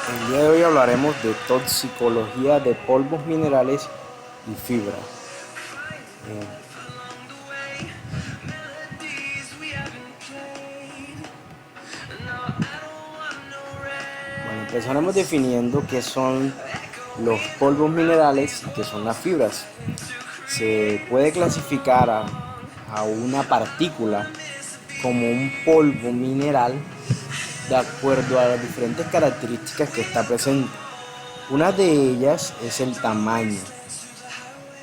El día de hoy hablaremos de toxicología de polvos minerales y fibra. Eh, bueno, empezaremos definiendo qué son los polvos minerales y qué son las fibras. Se puede clasificar a una partícula como un polvo mineral de acuerdo a las diferentes características que está presente. Una de ellas es el tamaño.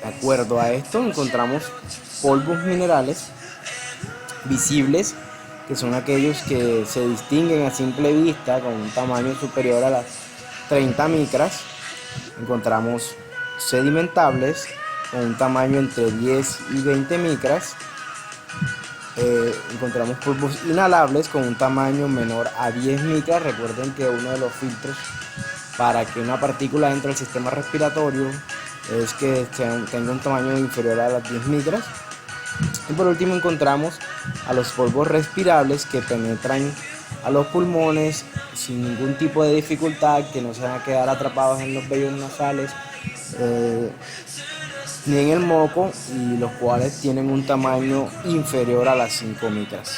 De acuerdo a esto encontramos polvos minerales visibles, que son aquellos que se distinguen a simple vista con un tamaño superior a las 30 micras. Encontramos sedimentables con un tamaño entre 10 y 20 micras. Encontramos polvos inhalables con un tamaño menor a 10 micras. Recuerden que uno de los filtros para que una partícula entre al sistema respiratorio es que tenga un tamaño inferior a las 10 micras. Y por último encontramos a los polvos respirables, que penetran a los pulmones sin ningún tipo de dificultad, que no se van a quedar atrapados en los vellos nasales ni en el moco, y los cuales tienen un tamaño inferior a las 5 micras.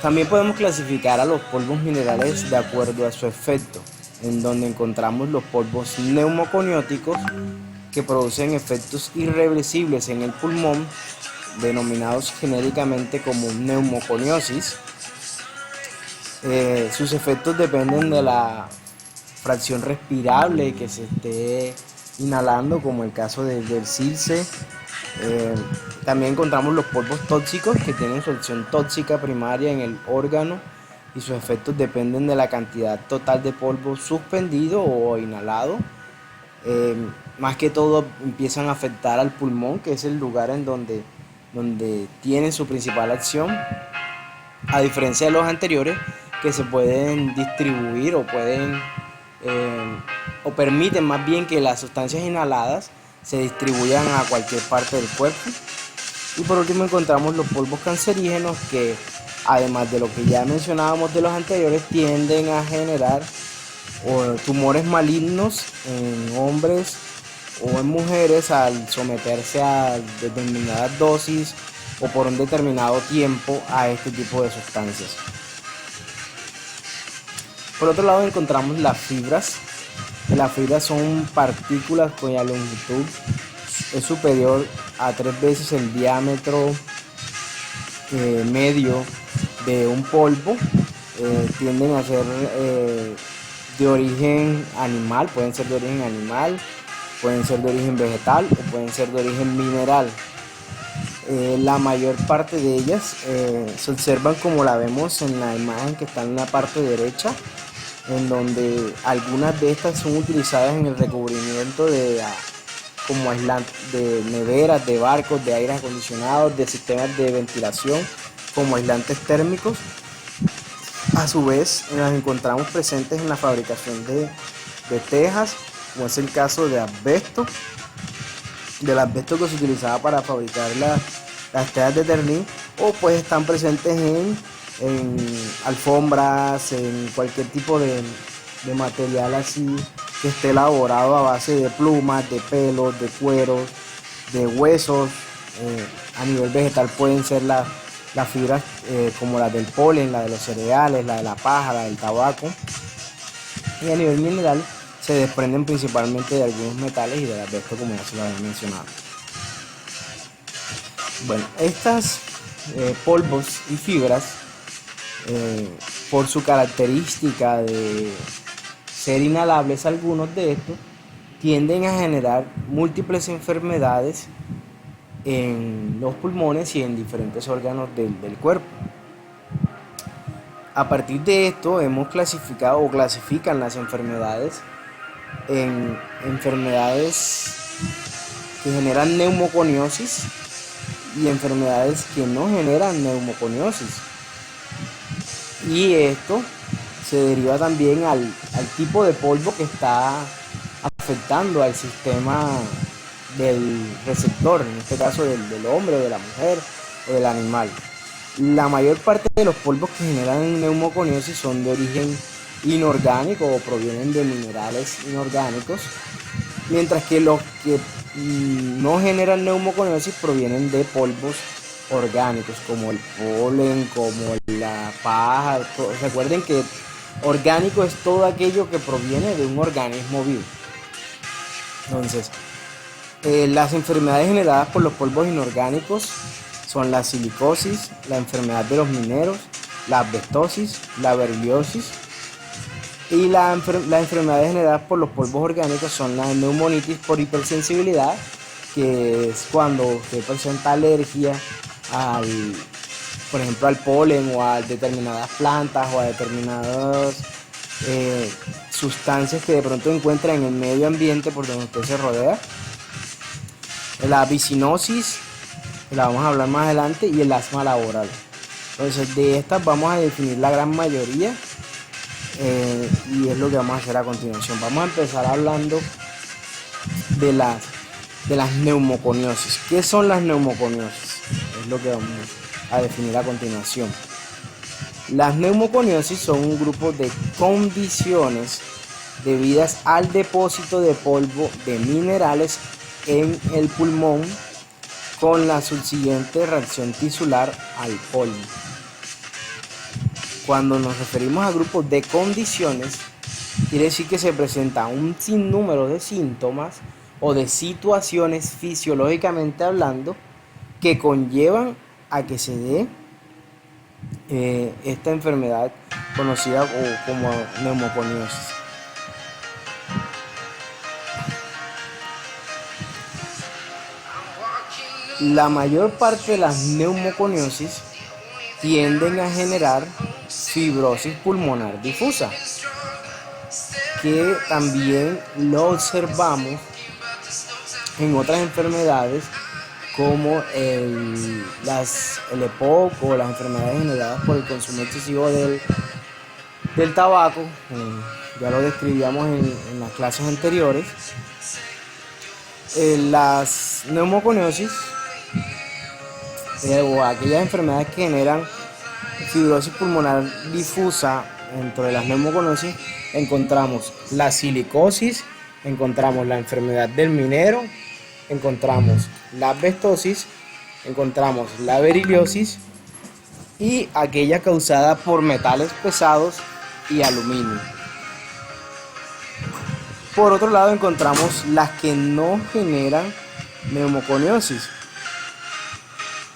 También podemos clasificar a los polvos minerales de acuerdo a su efecto, en donde encontramos los polvos neumoconióticos, que producen efectos irreversibles en el pulmón, denominados genéricamente como neumoconiosis. Sus efectos dependen de la fracción respirable que se esté inhalando, como el caso del CIRSE. También encontramos los polvos tóxicos, que tienen su acción tóxica primaria en el órgano, y sus efectos dependen de la cantidad total de polvo suspendido o inhalado. Más que todo empiezan a afectar al pulmón, que es el lugar en donde tienen su principal acción, a diferencia de los anteriores, que se pueden distribuir o permiten más bien que las sustancias inhaladas se distribuyan a cualquier parte del cuerpo. Y por último encontramos los polvos cancerígenos, que además de lo que ya mencionábamos de los anteriores, tienden a generar tumores malignos en hombres o en mujeres al someterse a determinadas dosis o por un determinado tiempo a este tipo de sustancias. Por otro lado encontramos las fibras. Las fibras son partículas cuya longitud es superior a 3 veces el diámetro medio de un polvo. Tienden a ser de origen animal, pueden ser de origen animal, pueden ser de origen vegetal o pueden ser de origen mineral. La mayor parte de ellas se observan como la vemos en la imagen que está en la parte derecha, en donde algunas de estas son utilizadas en el recubrimiento como aislantes de neveras, de barcos, de aire acondicionado, de sistemas de ventilación, como aislantes térmicos. A su vez, las encontramos presentes en la fabricación de tejas, como es el caso de asbesto, del asbesto que se utilizaba para fabricar las tejas de Terlín, o pues están presentes en alfombras, en cualquier tipo de material así que esté elaborado a base de plumas, de pelos, de cueros, de huesos. A nivel vegetal pueden ser las fibras como las del polen, la de los cereales, la de la paja, la del tabaco. Y a nivel mineral se desprenden principalmente de algunos metales y del asbesto, como ya se lo había mencionado. Bueno, estas polvos y fibras, por su característica de ser inhalables, algunos de estos tienden a generar múltiples enfermedades en los pulmones y en diferentes órganos del cuerpo. A partir de esto hemos clasificado o clasifican las enfermedades en enfermedades que generan neumoconiosis y enfermedades que no generan neumoconiosis. Y esto se deriva también al tipo de polvo que está afectando al sistema del receptor, en este caso del hombre, de la mujer o del animal. La mayor parte de los polvos que generan neumoconiosis son de origen inorgánico o provienen de minerales inorgánicos, mientras que los que no generan neumoconiosis provienen de polvos orgánicos, como el polen, como la paja. Recuerden que orgánico es todo aquello que proviene de un organismo vivo. Entonces, las enfermedades generadas por los polvos inorgánicos son la silicosis, la enfermedad de los mineros, la asbestosis, la beriliosis, y las enfermedades generadas por los polvos orgánicos son la neumonitis por hipersensibilidad, que es cuando usted presenta alergia por ejemplo, al polen o a determinadas plantas o a determinadas sustancias que de pronto encuentra en el medio ambiente por donde usted se rodea. La vicinosis, la vamos a hablar más adelante, y el asma laboral. Entonces, de estas vamos a definir la gran mayoría, y es lo que vamos a hacer a continuación. Vamos a empezar hablando de las neumoconiosis. ¿Qué son las neumoconiosis? Es lo que vamos a definir a continuación. Las neumoconiosis son un grupo de condiciones debidas al depósito de polvo de minerales en el pulmón con la subsiguiente reacción tisular al polvo. Cuando nos referimos a grupos de condiciones, quiere decir que se presenta un sinnúmero de síntomas o de situaciones fisiológicamente hablando que conllevan a que se dé esta enfermedad conocida como neumoconiosis. La mayor parte de las neumoconiosis tienden a generar fibrosis pulmonar difusa, que también lo observamos en otras enfermedades como el EPOC o las enfermedades generadas por el consumo excesivo del tabaco. Ya lo describíamos en las clases anteriores. Las neumoconiosis o aquellas enfermedades que generan fibrosis pulmonar difusa, dentro de las neumoconiosis encontramos la silicosis, encontramos la enfermedad del minero, encontramos la asbestosis, encontramos la beriliosis y aquella causada por metales pesados y aluminio. Por otro lado encontramos las que no generan neumoconiosis,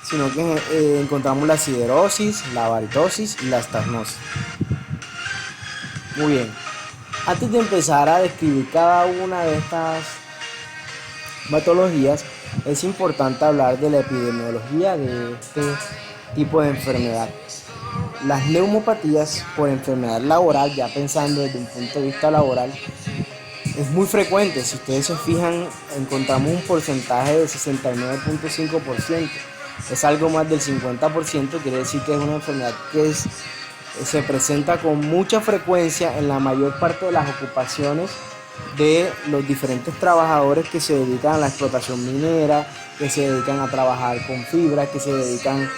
sino que encontramos la siderosis, la varitosis y la estagnosis. Muy bien, antes de empezar a describir cada una de estas patologías, es importante hablar de la epidemiología de este tipo de enfermedad. Las neumopatías por enfermedad laboral, ya pensando desde un punto de vista laboral, es muy frecuente. Si ustedes se fijan, encontramos un porcentaje de 69.5%. Es algo más del 50%, quiere decir que es una enfermedad que se presenta con mucha frecuencia en la mayor parte de las ocupaciones de los diferentes trabajadores que se dedican a la explotación minera, que se dedican a trabajar con fibra, que se dedican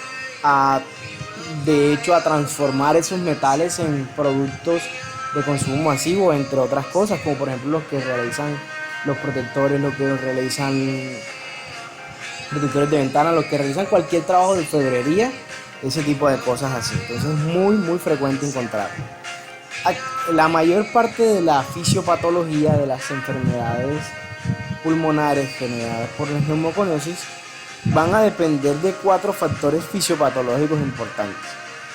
de hecho a transformar esos metales en productos de consumo masivo, entre otras cosas, como por ejemplo los que realizan los protectores, los que realizan protectores de ventana, los que realizan cualquier trabajo de orfebrería, ese tipo de cosas así. Entonces es muy frecuente encontrar. La mayor parte de la fisiopatología de las enfermedades pulmonares generadas por la neumoconiosis van a depender de 4 factores fisiopatológicos importantes.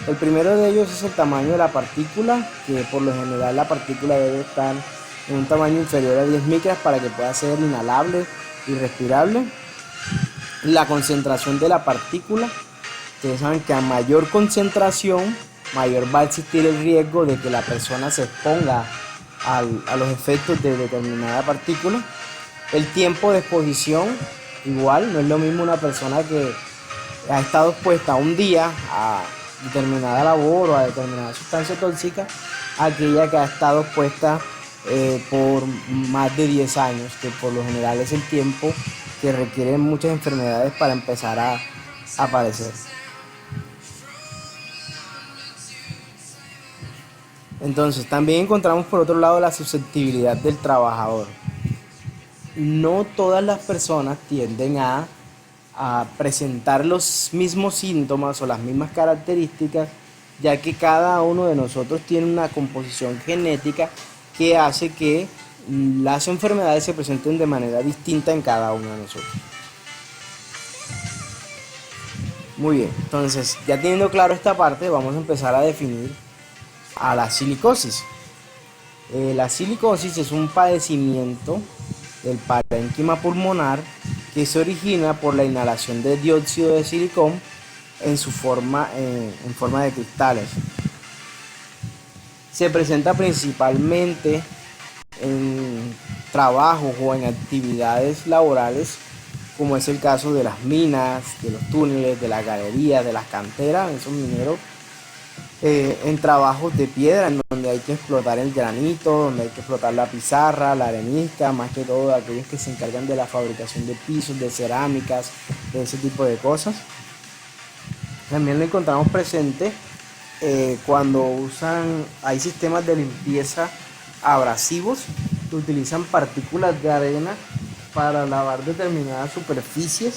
El primero de ellos es el tamaño de la partícula, que por lo general la partícula debe estar en un tamaño inferior a 10 micras para que pueda ser inhalable y respirable. La concentración de la partícula, ustedes saben que a mayor concentración, mayor va a existir el riesgo de que la persona se exponga a los efectos de determinada partícula. El tiempo de exposición, igual, no es lo mismo una persona que ha estado expuesta un día a determinada labor o a determinada sustancia tóxica, a aquella que ha estado expuesta por más de 10 años, que por lo general es el tiempo que requieren muchas enfermedades para empezar a aparecer. Entonces, también encontramos por otro lado la susceptibilidad del trabajador. No todas las personas tienden a presentar los mismos síntomas o las mismas características, ya que cada uno de nosotros tiene una composición genética que hace que las enfermedades se presenten de manera distinta en cada uno de nosotros. Muy bien, entonces ya teniendo claro esta parte, vamos a empezar a definir a la silicosis. La silicosis es un padecimiento del parénquima pulmonar que se origina por la inhalación de dióxido de silicón en forma de cristales. Se presenta principalmente en trabajos o en actividades laborales, como es el caso de las minas, de los túneles, de las galerías, de las canteras, esos mineros, en trabajos de piedra, en donde hay que explotar el granito, donde hay que explotar la pizarra, la arenisca, más que todo aquellos que se encargan de la fabricación de pisos, de cerámicas, de ese tipo de cosas. También lo encontramos presente cuando hay sistemas de limpieza abrasivos que utilizan partículas de arena para lavar determinadas superficies.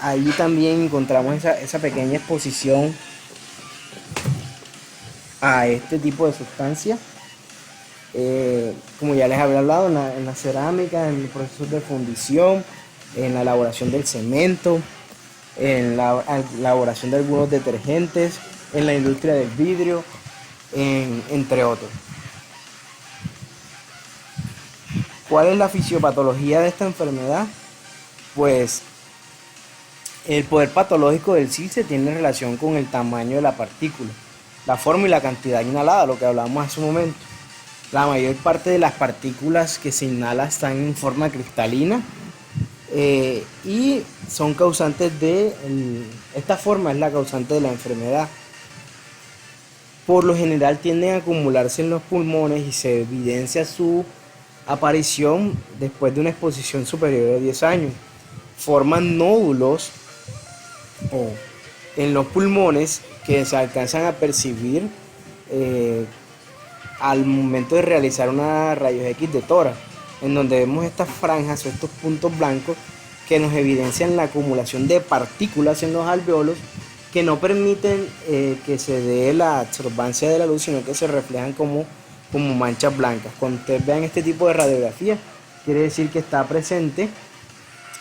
Ahí también encontramos esa pequeña exposición a este tipo de sustancias. Como ya les había hablado, en la cerámica, en los procesos de fundición, en la elaboración del cemento, en la elaboración de algunos detergentes, en la industria del vidrio, entre otros. ¿Cuál es la fisiopatología de esta enfermedad? Pues el poder patológico del silce tiene relación con el tamaño de la partícula, la forma y la cantidad inhalada, lo que hablamos hace un momento. La mayor parte de las partículas que se inhala están en forma cristalina y son causantes esta forma es la causante de la enfermedad. Por lo general tienden a acumularse en los pulmones y se evidencia su aparición después de una exposición superior a 10 años. Forman nódulos en los pulmones que se alcanzan a percibir al momento de realizar una rayos X de tórax, en donde vemos estas franjas o estos puntos blancos que nos evidencian la acumulación de partículas en los alveolos que no permiten que se dé la absorbancia de la luz, sino que se reflejan como manchas blancas. Cuando ustedes vean este tipo de radiografía, quiere decir que está presente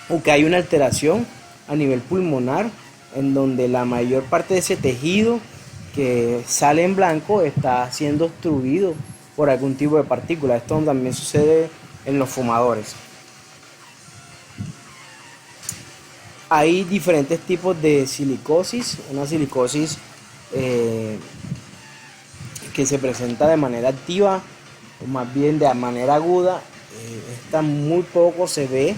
o que hay una alteración a nivel pulmonar, en donde la mayor parte de ese tejido que sale en blanco está siendo obstruido por algún tipo de partícula. Esto también sucede en los fumadores. Hay diferentes tipos de silicosis. Una silicosis que se presenta de manera activa o más bien de manera aguda. Esta muy poco se ve.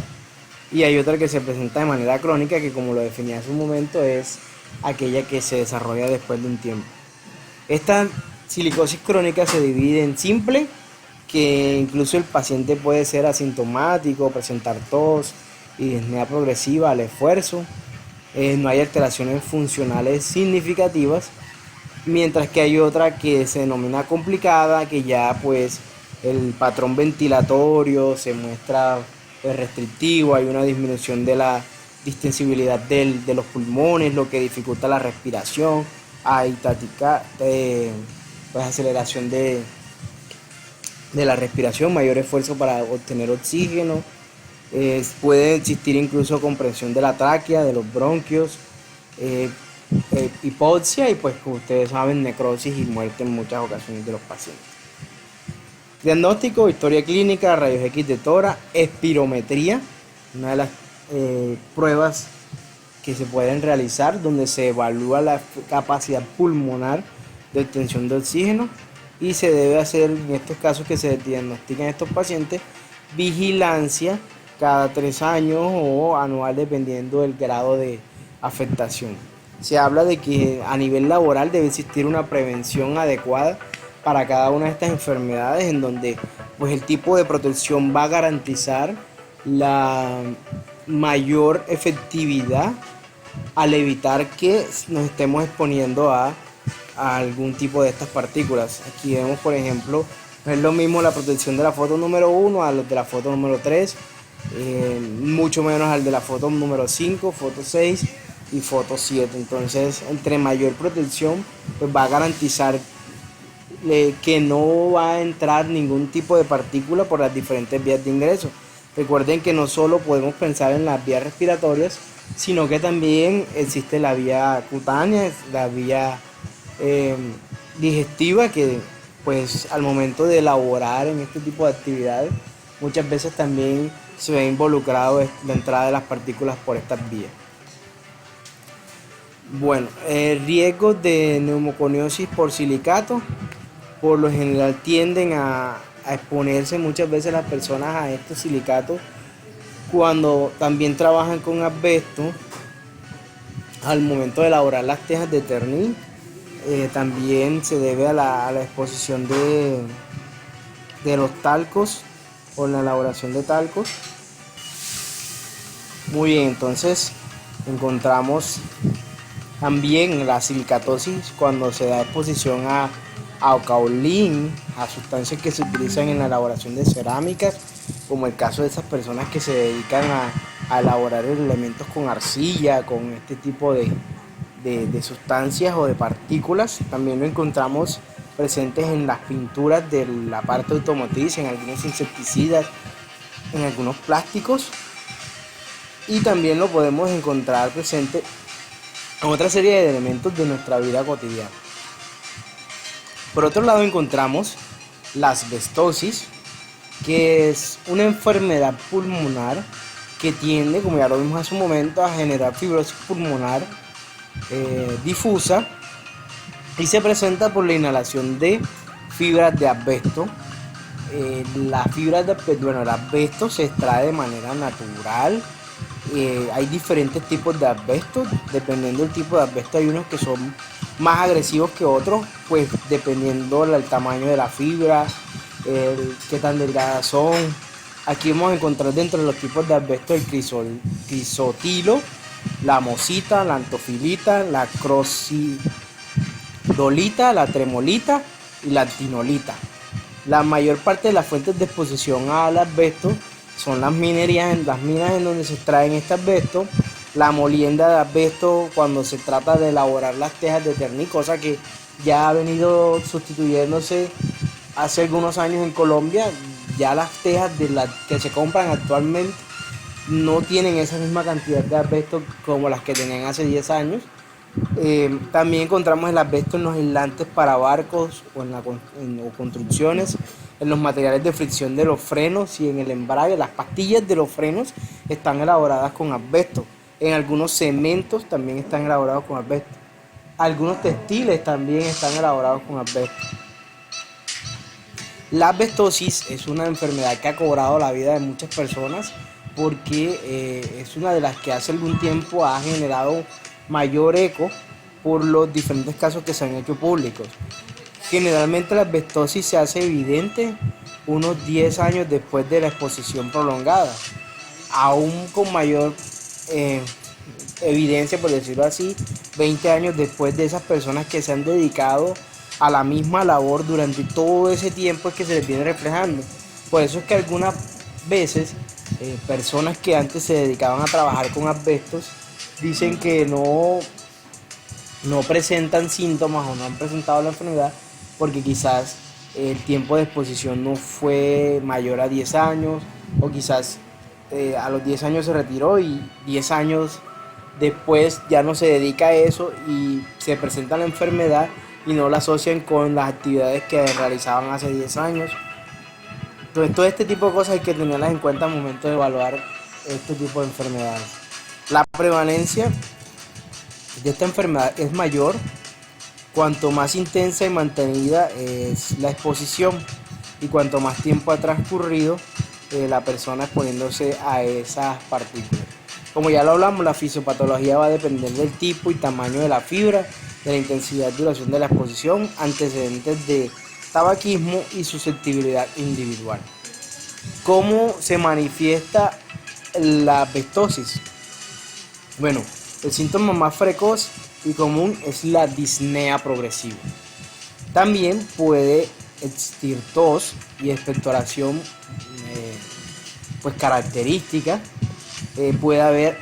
Y hay otra que se presenta de manera crónica, que como lo definí hace un momento es aquella que se desarrolla después de un tiempo. Esta silicosis crónica se divide en simple, que incluso el paciente puede ser asintomático, presentar tos y disnea progresiva al esfuerzo, no hay alteraciones funcionales significativas, mientras que hay otra que se denomina complicada, que ya pues el patrón ventilatorio se muestra restrictivo, hay una disminución de la distensibilidad de los pulmones, lo que dificulta la respiración, hay pues aceleración de la respiración, mayor esfuerzo para obtener oxígeno, puede existir incluso compresión de la tráquea, de los bronquios, hipoxia y pues como ustedes saben, necrosis y muerte en muchas ocasiones de los pacientes. Diagnóstico, historia clínica, rayos X de tórax, espirometría, una de las pruebas que se pueden realizar donde se evalúa la capacidad pulmonar de obtención de oxígeno, y se debe hacer en estos casos que se diagnostican estos pacientes vigilancia cada 3 años o anual dependiendo del grado de afectación. Se habla de que a nivel laboral debe existir una prevención adecuada para cada una de estas enfermedades, en donde pues el tipo de protección va a garantizar la mayor efectividad al evitar que nos estemos exponiendo a a algún tipo de estas partículas. Aquí vemos, por ejemplo, no es lo mismo la protección de la foto número 1 a los de la foto número 3, mucho menos al de la foto número 5, foto 6 y foto 7. Entonces, entre mayor protección, pues va a garantizar que no va a entrar ningún tipo de partícula por las diferentes vías de ingreso. Recuerden que no solo podemos pensar en las vías respiratorias, sino que también existe la vía cutánea, la vía digestiva, que pues al momento de elaborar en este tipo de actividades muchas veces también se ve involucrado la entrada de las partículas por estas vías. Bueno, riesgos de neumoconiosis por silicato. Por lo general tienden a exponerse muchas veces las personas a estos silicatos cuando también trabajan con asbesto al momento de elaborar las tejas de Ternil. También se debe a la exposición de los talcos o la elaboración de talcos. Muy bien, entonces encontramos también la silicatosis cuando se da exposición a caolín, a sustancias que se utilizan en la elaboración de cerámicas, como el caso de esas personas que se dedican a elaborar elementos con arcilla, con este tipo de sustancias o de partículas. También lo encontramos presentes en las pinturas de la parte automotriz, en algunos insecticidas, en algunos plásticos, y también lo podemos encontrar presente en otra serie de elementos de nuestra vida cotidiana. Por otro lado encontramos la asbestosis, que es una enfermedad pulmonar que tiende, como ya lo vimos hace un momento, a generar fibrosis pulmonar difusa, y se presenta por la inhalación de fibras de asbesto. Las fibras de asbesto, el asbesto se extrae de manera natural. Hay diferentes tipos de asbesto, dependiendo del tipo de asbesto hay unos que son más agresivos que otros, pues dependiendo del tamaño de la fibra, qué tan delgadas son. Aquí vamos a encontrar dentro de los tipos de asbesto el crisotilo, la mosita, la antofilita, la crocidolita, la tremolita y la actinolita. La mayor parte de las fuentes de exposición al asbesto son las minerías, las minas en donde se extraen este asbesto, la molienda de asbesto cuando se trata de elaborar las tejas de Ternil, cosa que ya ha venido sustituyéndose hace algunos años en Colombia. Ya las tejas de las que se compran actualmente no tienen esa misma cantidad de asbesto como las que tenían hace 10 años. También encontramos el asbesto en los aislantes para barcos o en construcciones, en los materiales de fricción de los frenos y en el embrague. Las pastillas de los frenos están elaboradas con asbesto. En algunos cementos también están elaborados con asbesto. Algunos textiles también están elaborados con asbesto. La asbestosis es una enfermedad que ha cobrado la vida de muchas personas porque es una de las que hace algún tiempo ha generado mayor eco por los diferentes casos que se han hecho públicos. Generalmente la asbestosis se hace evidente unos 10 años después de la exposición prolongada, aún con mayor evidencia, por decirlo así, 20 años después de esas personas que se han dedicado a la misma labor durante todo ese tiempo es que se les viene reflejando. Por eso es que algunas veces personas que antes se dedicaban a trabajar con asbestos dicen que no presentan síntomas o no han presentado la enfermedad porque quizás el tiempo de exposición no fue mayor a 10 años, o quizás a los 10 años se retiró y 10 años después ya no se dedica a eso y se presenta la enfermedad y no la asocian con las actividades que realizaban hace 10 años. Entonces todo este tipo de cosas hay que tenerlas en cuenta al momento de evaluar este tipo de enfermedades. La prevalencia de esta enfermedad es mayor cuanto más intensa y mantenida es la exposición y cuanto más tiempo ha transcurrido la persona exponiéndose a esas partículas. Como ya lo hablamos, la fisiopatología va a depender del tipo y tamaño de la fibra, de la intensidad y duración de la exposición, antecedentes de tabaquismo y susceptibilidad individual. ¿Cómo se manifiesta la asbestosis? Bueno, el síntoma más precoz y común es la disnea progresiva. También puede existir tos y expectoración pues característica. Puede haber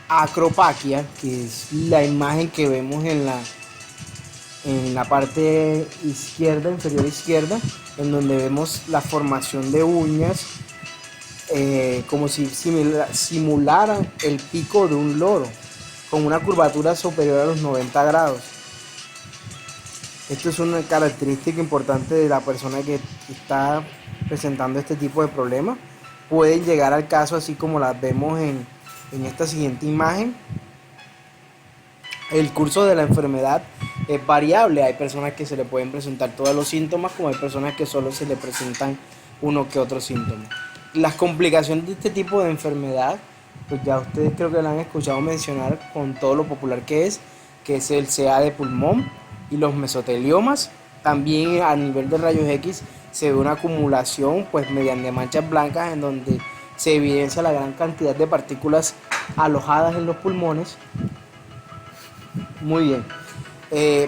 acropaquia, que es la imagen que vemos en la parte izquierda, inferior izquierda, en donde vemos la formación de uñas, como si simularan el pico de un loro, con una curvatura superior a los 90 grados. Esto es una característica importante de la persona que está presentando este tipo de problemas. Pueden llegar al caso así como las vemos en esta siguiente imagen. El curso de la enfermedad es variable. Hay personas que se le pueden presentar todos los síntomas, como hay personas que solo se le presentan uno que otro síntoma. Las complicaciones de este tipo de enfermedad, pues ya ustedes creo que la han escuchado mencionar con todo lo popular que es el CA de pulmón y los mesoteliomas. También a nivel de rayos X se ve una acumulación pues mediante manchas blancas en donde se evidencia la gran cantidad de partículas alojadas en los pulmones. Muy bien,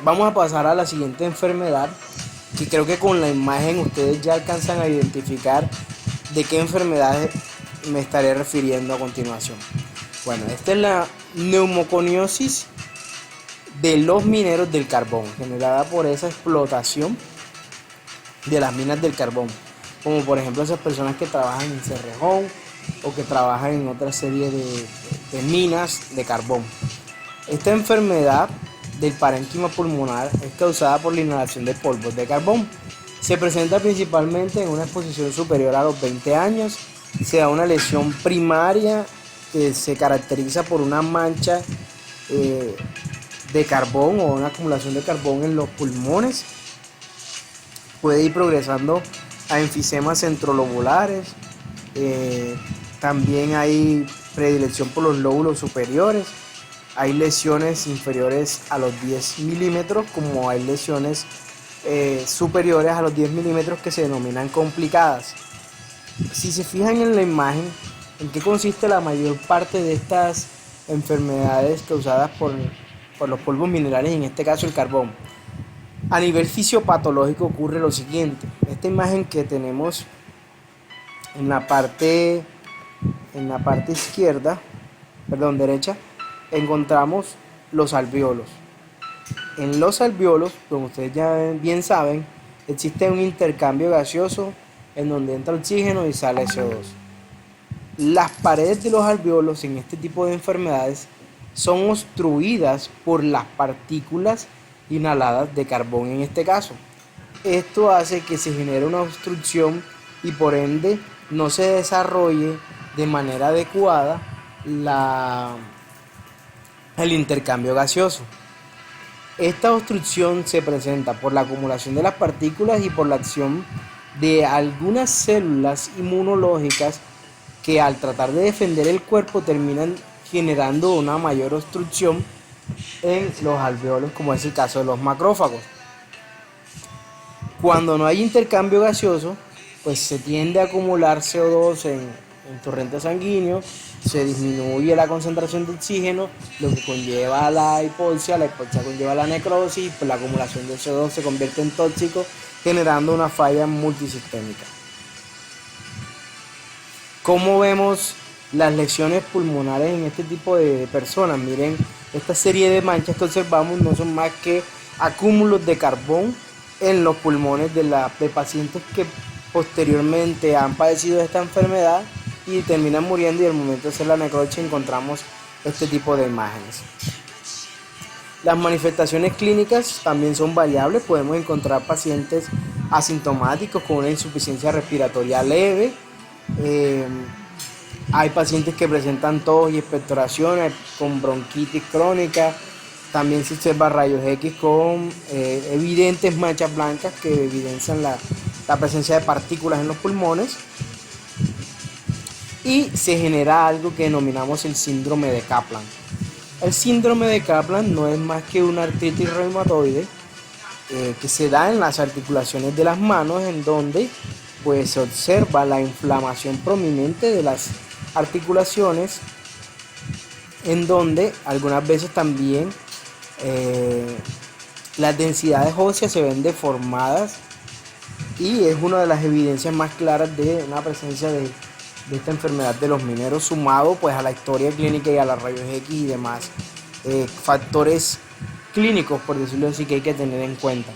vamos a pasar a la siguiente enfermedad, que creo que con la imagen ustedes ya alcanzan a identificar de qué enfermedad me estaré refiriendo a continuación. Bueno, esta es la neumoconiosis de los mineros del carbón, generada por esa explotación de las minas del carbón, como por ejemplo esas personas que trabajan en Cerrejón o que trabajan en otra serie de minas de carbón. Esta enfermedad del parénquima pulmonar es causada por la inhalación de polvos de carbón. Se presenta principalmente en una exposición superior a los 20 años. Se da una lesión primaria que se caracteriza por una mancha de carbón o una acumulación de carbón en los pulmones. Puede ir progresando a enfisemas centrolobulares. También hay predilección por los lóbulos superiores. Hay lesiones inferiores a los 10 milímetros, como hay lesiones superiores a los 10 milímetros que se denominan complicadas. Si se fijan en la imagen, ¿en qué consiste la mayor parte de estas enfermedades causadas por los polvos minerales, en este caso el carbón? A nivel fisiopatológico ocurre lo siguiente. Esta imagen que tenemos en la parte derecha, encontramos los alvéolos. En los alvéolos, como ustedes ya bien saben, existe un intercambio gaseoso en donde entra oxígeno y sale CO2. Las paredes de los alvéolos en este tipo de enfermedades son obstruidas por las partículas inhaladas de carbón en este caso. Esto hace que se genere una obstrucción y por ende no se desarrolle de manera adecuada el intercambio gaseoso. Esta obstrucción se presenta por la acumulación de las partículas y por la acción de algunas células inmunológicas que al tratar de defender el cuerpo terminan generando una mayor obstrucción en los alvéolos, como es el caso de los macrófagos. Cuando no hay intercambio gaseoso, pues se tiende a acumular CO2 en torrente sanguíneo, se disminuye la concentración de oxígeno, lo que conlleva la hipoxia conlleva la necrosis, pues la acumulación de CO2 se convierte en tóxico, generando una falla multisistémica. ¿Cómo vemos las lesiones pulmonares en este tipo de personas? Miren, esta serie de manchas que observamos no son más que acúmulos de carbón en los pulmones de pacientes que posteriormente han padecido esta enfermedad y terminan muriendo, y al momento de hacer la necropsia encontramos este tipo de imágenes. Las manifestaciones clínicas también son variables. Podemos encontrar pacientes asintomáticos con una insuficiencia respiratoria leve. Hay pacientes que presentan tos y expectoración con bronquitis crónica. También se observa rayos X con evidentes manchas blancas que evidencian la presencia de partículas en los pulmones. Y se genera algo que denominamos el síndrome de Kaplan. El síndrome de Kaplan no es más que una artritis reumatoide que se da en las articulaciones de las manos, en donde pues se observa la inflamación prominente de las articulaciones, en donde algunas veces también Las densidades óseas se ven deformadas y es una de las evidencias más claras de una presencia de esta enfermedad de los mineros, sumado pues a la historia clínica y a los rayos X y demás factores clínicos, por decirlo así, que hay que tener en cuenta.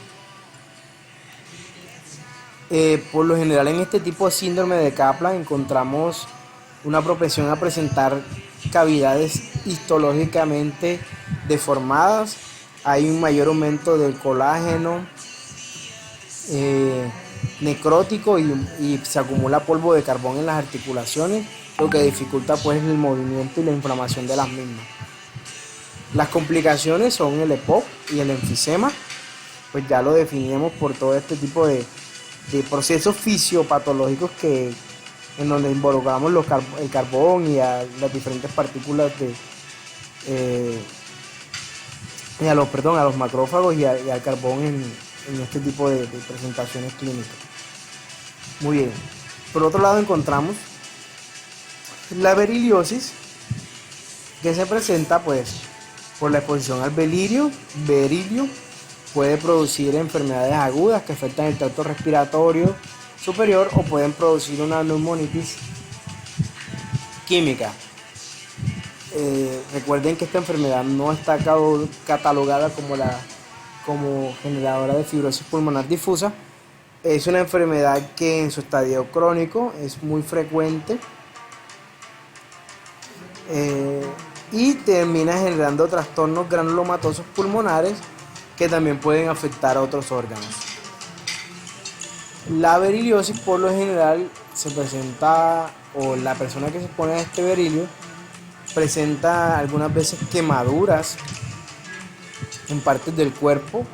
Por lo general en este tipo de síndrome de Kaplan encontramos una propensión a presentar cavidades histológicamente deformadas, hay un mayor aumento del colágeno necrótico y se acumula polvo de carbón en las articulaciones, lo que dificulta pues el movimiento y la inflamación de las mismas. Las complicaciones son el EPOC y el enfisema, pues ya lo definimos por todo este tipo de procesos fisiopatológicos en donde involucramos el carbón y a las diferentes partículas y a los macrófagos y al carbón en este tipo de presentaciones clínicas. Muy bien. Por otro lado encontramos la beriliosis, que se presenta pues por la exposición al berilio. Puede producir enfermedades agudas que afectan el tracto respiratorio superior o pueden producir una neumonitis química. Recuerden que esta enfermedad no está catalogada como generadora de fibrosis pulmonar difusa. Es una enfermedad que en su estadio crónico es muy frecuente y termina generando trastornos granulomatosos pulmonares que también pueden afectar a otros órganos. La beriliosis por lo general se presenta, o la persona que se expone a este berilio presenta algunas veces quemaduras en partes del cuerpo,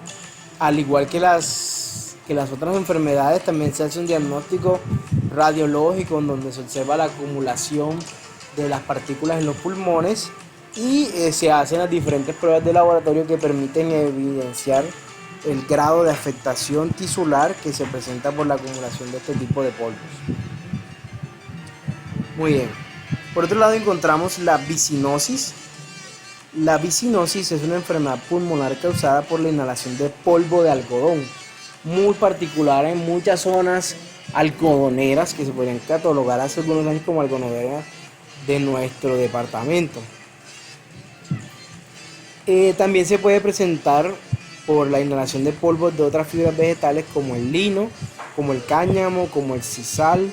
al igual que las otras enfermedades. También se hace un diagnóstico radiológico en donde se observa la acumulación de las partículas en los pulmones y se hacen las diferentes pruebas de laboratorio que permiten evidenciar el grado de afectación tisular que se presenta por la acumulación de este tipo de polvos. Muy bien. Por otro lado encontramos la bisinosis. La bisinosis es una enfermedad pulmonar causada por la inhalación de polvo de algodón, muy particular en muchas zonas algodoneras que se podrían catalogar hace algunos años como algodoneras de nuestro departamento. También se puede presentar por la inhalación de polvos de otras fibras vegetales como el lino, como el cáñamo, como el sisal.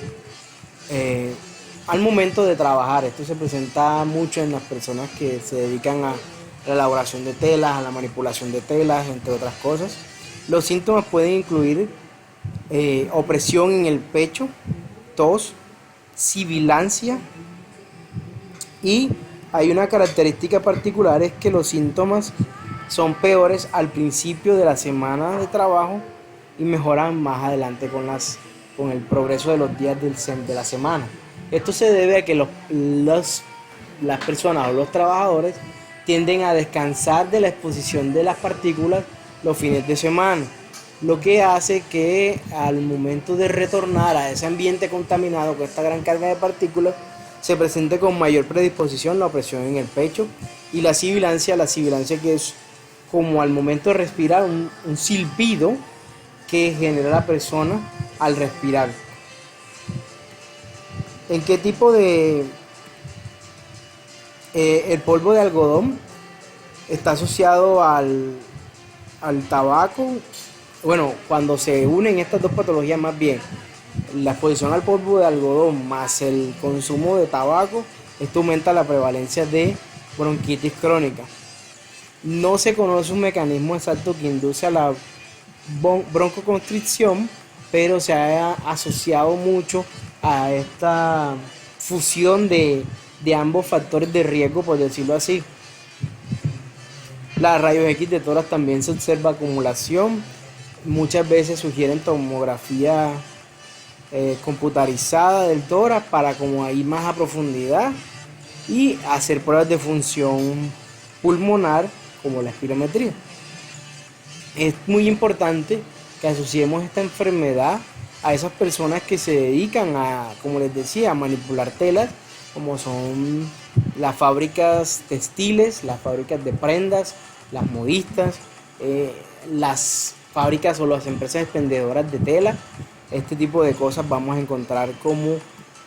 Al momento de trabajar, esto se presenta mucho en las personas que se dedican a la elaboración de telas, a la manipulación de telas, entre otras cosas. Los síntomas pueden incluir opresión en el pecho, tos, sibilancia, y hay una característica particular, es que los síntomas son peores al principio de la semana de trabajo y mejoran más adelante con el progreso de los días de la semana. Esto se debe a que las personas o los trabajadores tienden a descansar de la exposición de las partículas los fines de semana, lo que hace que al momento de retornar a ese ambiente contaminado con esta gran carga de partículas se presente con mayor predisposición la opresión en el pecho y la sibilancia que es como al momento de respirar un silbido que genera la persona al respirar. ¿En qué tipo el polvo de algodón está asociado al tabaco? Bueno, cuando se unen estas dos patologías, más bien la exposición al polvo de algodón más el consumo de tabaco, esto aumenta la prevalencia de bronquitis crónica. No se conoce un mecanismo exacto que induce a la broncoconstricción, pero se ha asociado mucho a esta fusión de ambos factores de riesgo, por decirlo así. Las rayos X de tórax también se observa acumulación. Muchas veces sugieren tomografía computarizada del tórax para como ir más a profundidad y hacer pruebas de función pulmonar como la espirometría. Es muy importante que asociemos esta enfermedad a esas personas que se dedican a, como les decía, a manipular telas, como son las fábricas textiles, las fábricas de prendas las modistas, las fábricas o las empresas expendedoras de tela. Este tipo de cosas vamos a encontrar como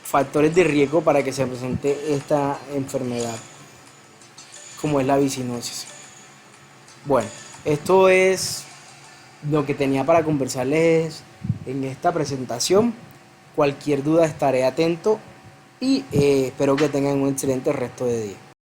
factores de riesgo para que se presente esta enfermedad, como es la vicinosis. Bueno, esto es lo que tenía para conversarles en esta presentación. Cualquier duda estaré atento y espero que tengan un excelente resto de día.